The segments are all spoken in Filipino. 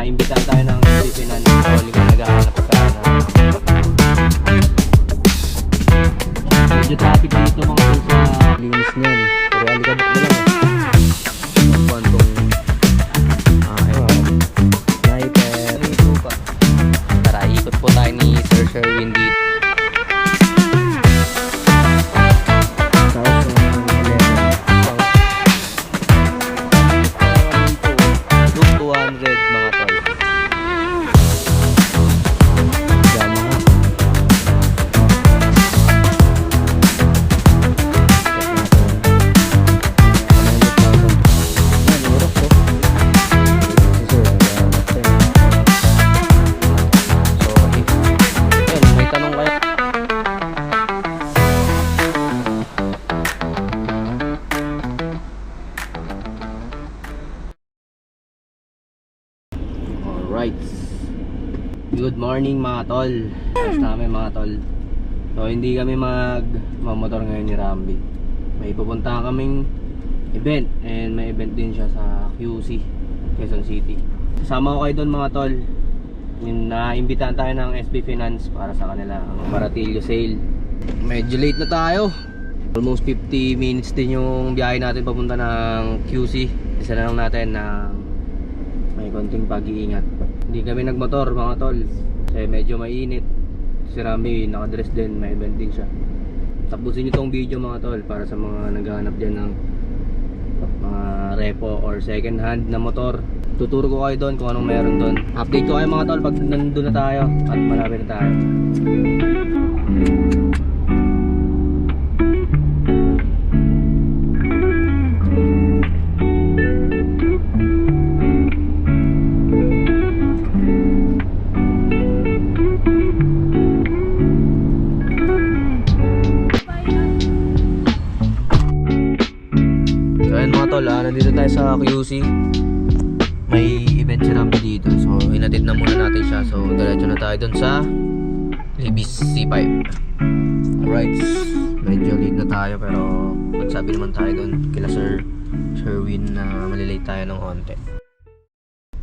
naimbitahan tayo ng Finance. So, hindi ko naghahanap ka na. Medyo traffic dito mga tol sa linis niyan. Pero alikabok na lang Kuhan tong sniper. Ito pa. Tara, ikot po tayo ni Sir Sherwin dito. Alright, good morning mga tol. Basta kami mga tol. So hindi kami magmamotor ngayon ni Rambi. May pupunta kaming event. And may event din siya sa QC, Quezon City. Kasama ko kayo doon mga tol. Naimbitahan tayo ng SB Finance para sa kanila ang Maratillo sale. Medyo late na tayo. Almost 50 minutes din yung biyahe natin papunta ng QC. Isa na lang natin na may konting pag-iingat. Hindi kami nagmotor mga tol kasi medyo mainit. Si Rami nakadress din, may event din siya. Tapusin nyo tong video mga tol para sa mga naghahanap dyan ng mga repo or second hand na motor. Tuturo ko kayo doon kung anong meron doon. Update ko kayo mga tol pag nandun na tayo at malapit na tayo. Nandito tayo sa QC. May event si Rambi dito. So hinatid na muna natin siya. So diretso na tayo dun sa Libis C5. Alright, medyo late na tayo pero magsabi naman tayo dun kila Sir Sherwin na malilate tayo ng onte.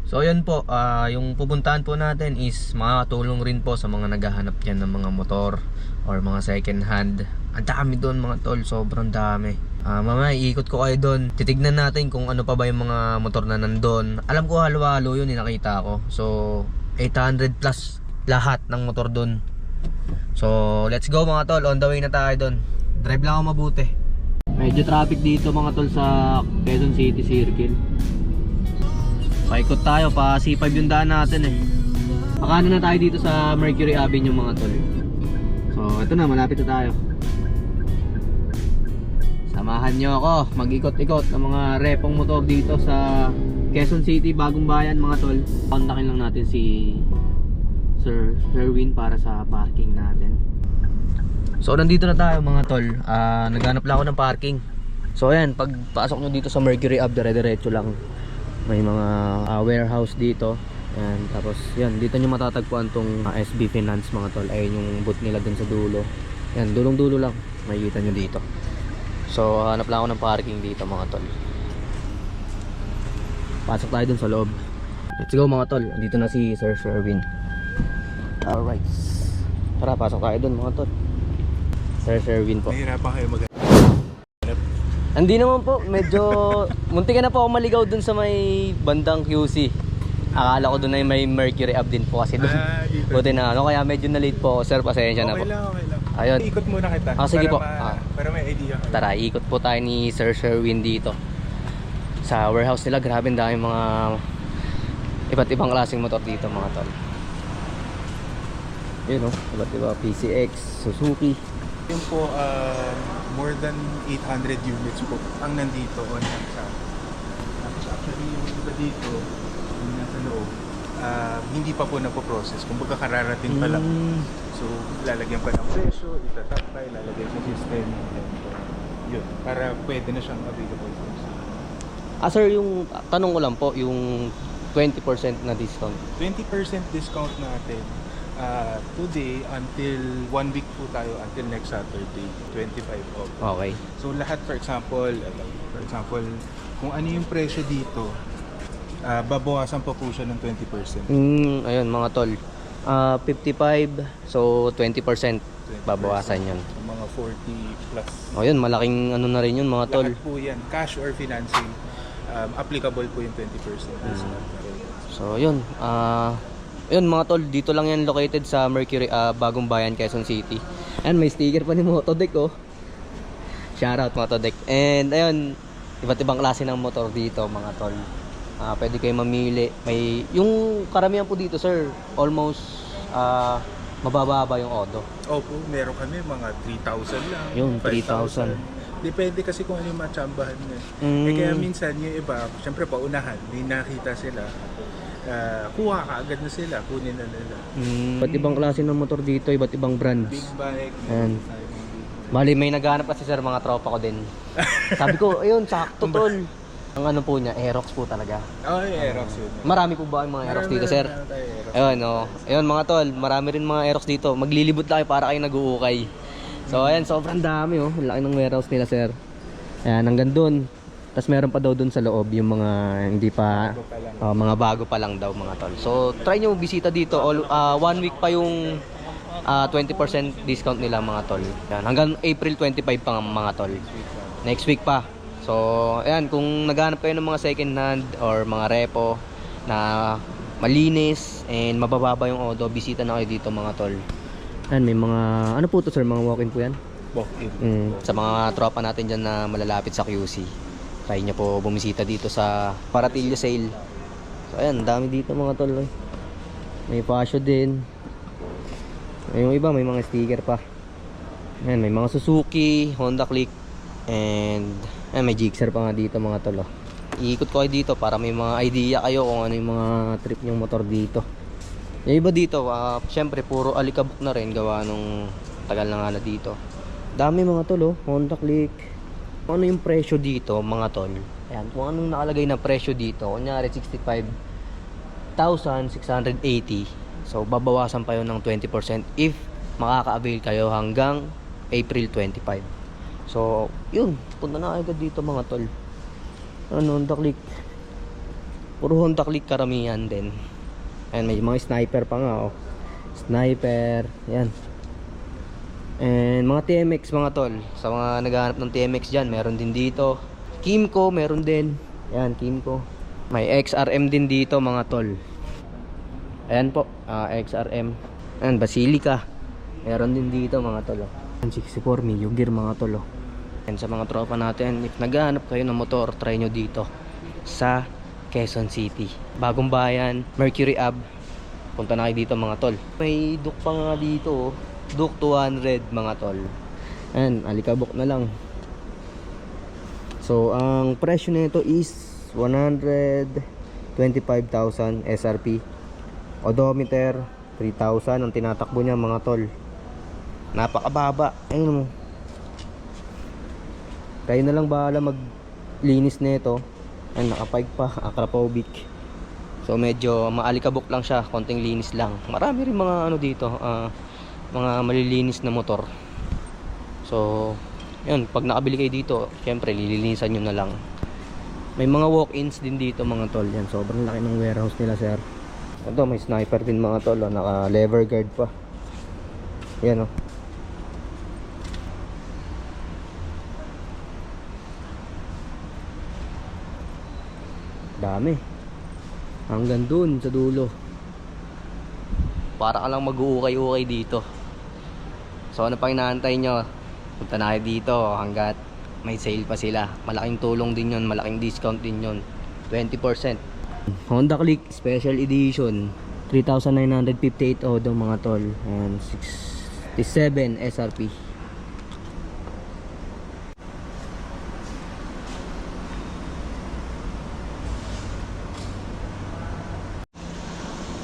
So yan po, yung pupuntahan po natin is makakatulong rin po sa mga naghahanap dyan ng mga motor or mga second hand. Ang dami doon mga tol, sobrang dami. Mamaya iikot ko kayo doon. Titignan natin kung ano pa ba yung mga motor na nandun. Alam ko halo-halo yun, nakita ko. So 800 plus lahat ng motor doon. So let's go mga tol, on the way na tayo doon. Drive lang ako mabuti. Medyo traffic dito mga tol sa Quezon City Circle. Paikot tayo, pa C5 yung daan natin eh. Pakano na tayo dito sa Mercury Avenue mga tol. So ito na, malapit na tayo. Samahan nyo ako mag-ikot-ikot ng mga repong motor dito sa Quezon City, Bagong Bayan mga tol. Kontakin lang natin si Sir Sherwin para sa parking natin. So nandito na tayo mga tol. Naghanap lang ako ng parking. So ayan, pag pasok nyo dito sa Mercury Ave, dire-diretso lang. May mga warehouse dito. Ayan, tapos yan, dito nyo matatagpuan tong SB Finance mga tol. Ayun yung booth nila dun sa dulo. Yan, dulong-dulo lang. Makikita nyo dito. So hanap lang ako ng parking dito mga tol. Pasok tayo dun sa loob. Let's go mga tol. Dito na si Sir Sherwin. Alright, tara, pasok tayo dun mga tol. Sir Sherwin po. Nahirapan kayo mag- Hindi naman po, medyo muntik na po ako maligaw dun sa may bandang QC. Akala ko dun na may Mercury Ave din po kasi dun. Buti na ano, kaya medyo na late po. Sir, pasensya na po. Okay lang. Ayun. Ikot muna kita. Sige po. Para may idea ka. Tara, ikot po tayo ni Sir Sherwin dito. Sa warehouse nila, grabe ang daming mga iba't ibang klaseng motor dito mga tol. Yun o, iba't iba, PCX, Suzuki. Yung po, more than 800 units po ang nandito on hand sa actually yung iba dito yung nasa loob hindi pa po napoprocess, kumbaga kararating pa lang. So lalagyan pa ng presyo, itatakpay, lalagyan sa system and yun, para pwede na siyang available po. Sir, yung tanong ko lang po, yung 20% na discount. 20% discount natin today until 1 week po tayo until next Saturday, 25 off. Okay. So lahat, for example, kung ano yung presyo dito, Babawasan pa po siya ng 20%. Ayun mga tol. 55, so 20% babawasan yun. So, mga 40 plus. O yun, malaking ano na rin yun mga tol. Lahat po yan, cash or financing, applicable po yung 20% discount. So yun, yun mga tol, dito lang yan located sa Mercury, Bagong Bayan, Quezon City. Ayan, may sticker pa ni Motodek oh. Shoutout Motodek. And ayun, iba't ibang klase ng motor dito mga tol. Pwede kayo mamili. May yung karamihan po dito sir, almost mabababa yung Odo. Opo, meron kami mga 3,000 lang. Yung 5,000. Depende kasi kung ano yung matsambahan niya. Kaya minsan yung iba, syempre paunahan, may nakita sila. Kuha ka agad na sila, kunin na nila. Iba't ibang klase ng motor dito, iba't ibang brands. Big bike. Ayan. Bali, may naghahanap kasi sir, mga tropa ko din. Sabi ko, ayun, sakto tol. Ang ano po niya, Aerox po talaga. Oh, yung Aerox yun. Marami po ba yung mga Aerox dito sir? Ayun, oh. Ayun mga tol, marami rin mga Aerox dito. Maglilibot lang kayo para kayo nag-uukay. So ayan, sobrang dami oh. Laki ng warehouse nila sir. Ayan, hanggang dun. Tapos meron pa daw dun sa loob yung mga hindi pa, mga bago pa lang daw mga tol. So try nyo bisita dito. 1 week pa yung 20% discount nila mga tol. Yan, hanggang April 25 pa mga tol. Next week pa. So ayan, kung naghahanap kayo ng mga second hand or mga repo na malinis and mabababa yung Odo, bisita na kayo dito mga tol. Ayan, may mga ano po to sir, mga walk-in po yan? Walk-in. Sa mga tropa natin dyan na malalapit sa QC, try nyo po bumisita dito sa Paratillo Sale. So ayan, dami dito mga tol. May pasyo din. Yung iba may mga sticker pa. Ayan, may mga Suzuki, Honda Click, and ayan, may Gixxer pa nga dito mga tol. Iikot ko kayo dito para may mga idea kayo kung ano yung mga trip nyong motor dito. Yung iba dito, syempre puro alikabok na rin gawa nung tagal na nga na dito. Dami mga tol oh, Honda Click. Kung ano yung presyo dito mga tol. Ayan, kung anong nakalagay na presyo dito, kunyari 65,680. So babawasan pa yun ng 20% if makaka-avail kayo hanggang April 25. So yun, punta na agad dito mga tol. Ano, Honda Click. Puro Honda Click karamihan din. Ayan, may mga sniper pa nga oh. Sniper, yan. And mga TMX mga tol. Sa mga naghahanap ng TMX dyan, meron din dito. Kimco, meron din. Ayan, Kimco. May XRM din dito mga tol. Ayan po, XRM. Ayan, Basilica. Meron din dito mga tol. 64, Mio Gear mga tol. Ayan, sa mga tropa natin, if naghahanap kayo ng motor, try nyo dito sa Quezon City, Bagong Bayan, Mercury Ave. Punta na kayo dito mga tol. May Duke pa nga dito oh. Duke 200 mga tol. Ayan, alikabok na lang. So ang presyo nito is 125,000 SRP. Odometer 3,000 ang tinatakbo niya mga tol. Napakababa. Ayun mo. Kayo na lang bahala maglinis nito. Ayun, nakapike pa, Akrapovic. So medyo maalikabok lang siya, konting linis lang. Marami rin mga ano dito, mga malilinis na motor. So yun, pag nakabili kayo dito, syempre lilinisan nyo na lang. May mga walk-ins din dito mga tol. Yan, sobrang laki ng warehouse nila sir. Ito, may sniper din mga tol, naka lever guard pa. Yan oh. Dami. Hanggang dun sa dulo. Para ka lang mag-uukay-ukay dito. So ano pang inaantay nyo? Punta na kayo dito hanggat may sale pa sila. Malaking tulong din yon, malaking discount din yon. 20%. Honda Click Special Edition 3,958 Odo mga tol. And 67 SRP.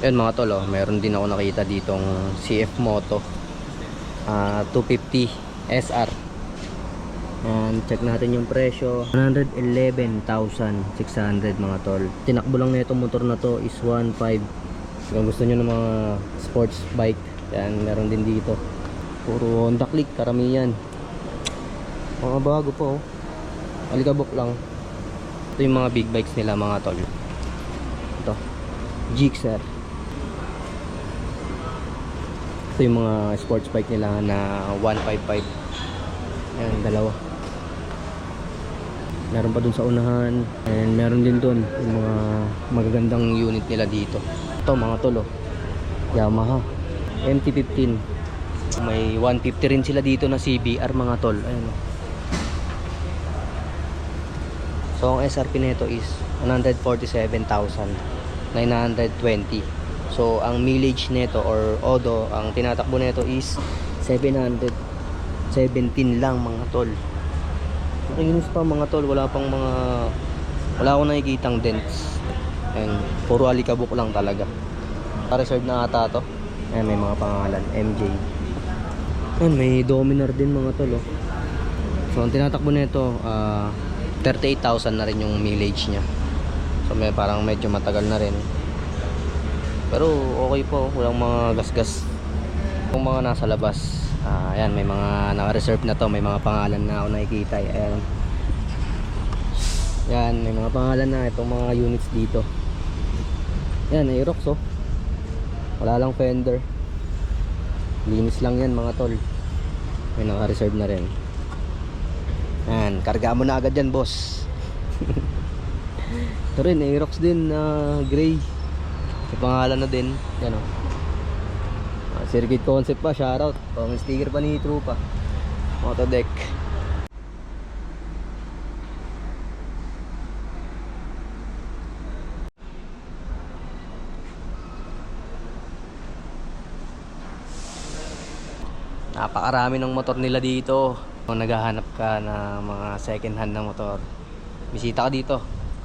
Yan mga tol, oh, meron din ako nakita ditong CF Moto 250 SR. And check natin yung presyo, 111,600 mga tol. Tinakbo lang na itong motor na to is 1.5. Kung gusto nyo ng mga sports bike, yan meron din dito. Puro Honda Click karamihan. Mga bago po oh. Alikabok lang. Ito yung mga big bikes nila mga tol. Gixxer. Ito yung mga sports bike nila na 155. Ayan, dalawa. Meron pa dun sa unahan. And meron din dun yung mga magagandang unit nila dito. Ito mga tol, oh. Yamaha MT-15. May 150 rin sila dito na CBR mga tol. Ayan, oh. So ang SRP nito is 147,920. So ang mileage nito or odo, ang tinatakbo nito is 717 lang mga tol. Nakikinis pa mga tol, wala akong nakikitang dents. And puro alikabok lang talaga. Reserve na ata to. Ayan, may mga pangalan, MJ. Ayan, may Dominar din mga tol, oh. So ang tinatakbo nito 38,000 na rin yung mileage nya. So may parang medyo matagal na rin. Pero okay po, walang mga gasgas. Kung mga nasa labas, ayan, may mga naka-reserve na to, may mga pangalan na ako nakikita. Ayan. Yan, may mga pangalan na itong mga units dito. Yan, Aerox, oh. Wala lang fender. Linis lang yan mga tol. May naka-reserve na rin. Yan, karga mo na agad yan, boss. Ito rin, Aerox din na gray. May pangalan na din. Yan, oh. Circuit concept pa, shoutout. May sticker pa ni Trupa. Motodeck. Napakarami ng motor nila dito. Kung naghahanap ka ng mga second hand na motor, bisita ka dito.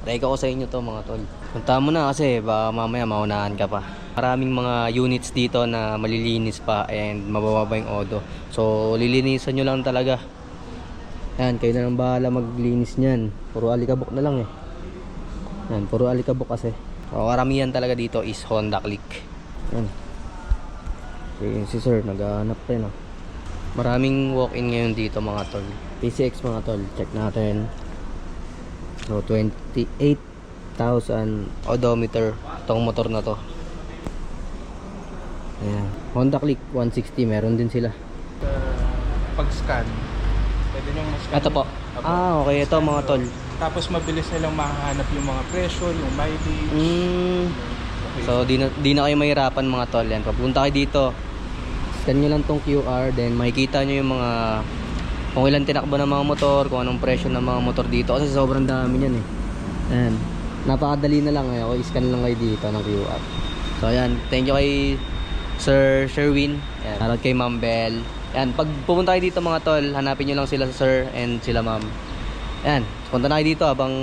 Reka ko sa inyo to mga tol. Punta mo na kasi baka mamaya maunahan ka pa. Maraming mga units dito na malilinis pa and mabababa yung odo. So lilinisan nyo lang talaga. Yan, kayo na lang bahala maglinis nyan. Puro alikabok na lang eh. Yan, puro alikabok kasi. So karamihan talaga dito is Honda Click. Yan. Si sir naghahanap rin, oh. Maraming walk-in ngayon dito mga tol. PCX mga tol, check natin. So 28,000 odometer itong motor na to. Ayan. Honda Click 160, meron din sila. Pag-scan, pwede nyo ma-scan. Ito po. Okay, ito mga tol. Tapos mabilis nilang mahahanap yung mga pressure, yung mileage. Okay. So di na kayo mahirapan mga tol. Yan, papunta kayo dito, scan nyo lang tong QR, then makikita nyo yung mga kung ilan tinakbo ng mga motor, kung anong presyo ng mga motor dito kasi sobrang dami niyan eh. Ayan, napakadali na lang eh. I-scan lang kayo dito ng QR. So ayan, thank you kay Sir Sherwin. Ayan, shoutout kay Ma'am Bell. Ayan, pag pumunta kayo dito mga tol, hanapin nyo lang sila Sir and sila Ma'am. Ayan, punta na kayo dito habang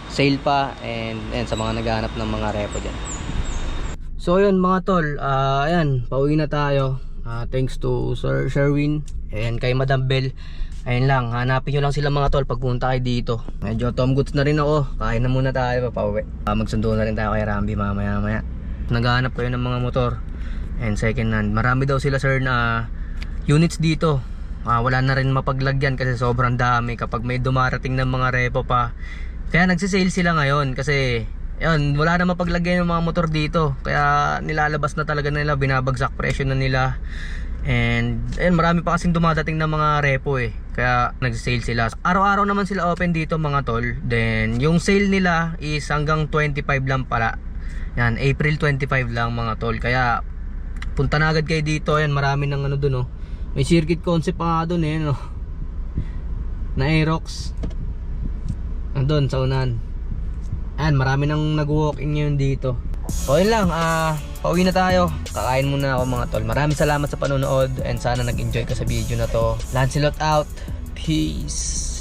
sale pa and ayan, sa mga naghahanap ng mga repo dyan. So ayun mga tol, ayan, pauwi na tayo. Thanks to Sir Sherwin and kay Madam Bell. Ayun lang, hanapin nyo lang sila mga tol pag pumunta kayo dito. Medyo Tom Goods na rin ako. Kain na muna tayo, papauwi. Magsundo na rin tayo kay Rambi mamaya. Naghahanap kayo ng mga motor and second hand. Marami daw sila sir na units dito. Wala na rin mapaglagyan kasi sobrang dami kapag may dumarating ng mga repo pa. Kaya nagsisale sila ngayon kasi yun, wala na mapaglagyan ng mga motor dito. Kaya nilalabas na talaga nila, binabagsak presyo na nila. And ayun, marami pa kasing dumadating ng mga repo eh. Kaya nagsisale sila. Araw-araw naman sila open dito mga tol. Then yung sale nila is hanggang 25 lang pala. Yan, April 25 lang mga tol. Kaya punta na agad kayo dito. Yan, marami ng ano dun, oh. May circuit concept pa nga dun eh, no? Na Aerox. Andun sa unahan. Ayan, marami nang nag-walk-in ngayon dito. So yun lang, pauwi na tayo. Kakain muna ako mga tol. Maraming salamat sa panonood and sana nag-enjoy ka sa video na to. Lancelot out. Peace.